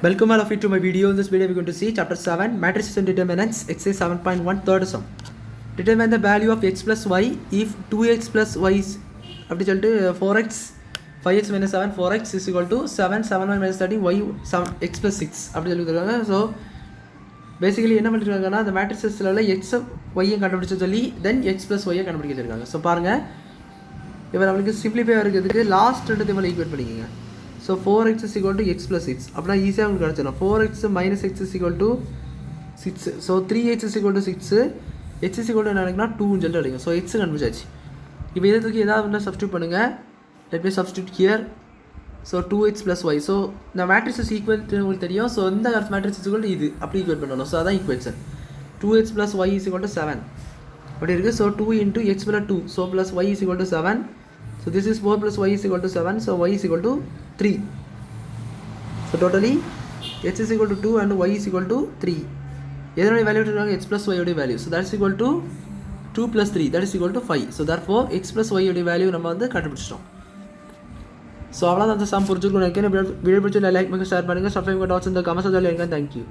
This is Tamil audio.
Welcome all of you to my video. In this video we're going to see chapter 7 Matrices and Determinants, exercise 7.1, third sum. Determine the value of x plus y if 2x plus y is 4x 5x minus 7 4x is equal to 7 7y minus 13 y 7 x plus 6 அப்படி சொல்லிருக்காங்க. ஸோ பேசிக்கலி என்ன பண்ணிருக்காங்கன்னா அந்த மேட்ரிசஸில் உள்ள எக்ஸ் ஒய்யை கண்டுபிடிச்சு சொல்லி தென் எக்ஸ் ப்ளஸ் ஒய்யை கண்டுபிடிக்க வச்சிருக்காங்க. ஸோ பாருங்கள் இப்போ நம்மளுக்கு சிம்பிளிஃபை இருக்கிறதுக்கு லாஸ்ட் ரெண்டு தேவை ஈக்குவேட் பண்ணிக்கோங்க. So 4x is equal to x plus 6 அப்படின்னா ஈஸியாக உங்களுக்கு கிடச்சிடும். 4x minus x is equal to 6. So 3x is equal to 6 x is equal to என்னன்னா 2ன்னு சொல்லிட்டு அடிக்கும். ஸோ x கண்டுபிடிச்சாச்சு. இப்போ இதை தூக்கி ஏதாவது ஒன்றா சப்ஸ்டியூட் பண்ணுங்கள். Let me substitute here. So 2x plus y. So இந்த மேட்ரிசஸ் ஈக்குவல் உங்களுக்கு தெரியும். ஸோ இந்த மேட்ரிக்ஸ் ஈக்குவல் இது அப்படி ஈக்குவேட் பண்ணணும். ஸோ அதான் equation. 2x plus y is equal to 7 அப்படி இருக்குது. So 2 into x plus 2. So plus y is equal to 7. So this is 4 plus y is equal to 7. So y is equal to 3. So totally x is equal to 2 and y is equal to 3. எதனுடைய வேல்யூ எடுத்துருக்காங்க x plus y உடைய value. So that is equal to 2 plus 3 that is equal to 5. So therefore x plus y உடைய வேல்யூ நம்ம வந்து கண்டுபிடிச்சிட்டோம். ஸோ அவ்வளோதான் அந்த சம் புரிஞ்சுக்கணும் நினைக்கிறேன். வீடியோ பிடிச்சி லைக் பண்ணுங்கள், ஷேர் பண்ணுங்கள், சப்ஸ்கிரைப் பண்ணி வாட்ச் இந்த கமெண்ட்ஸ் சொல்லுங்கள். தேங்க்யூ.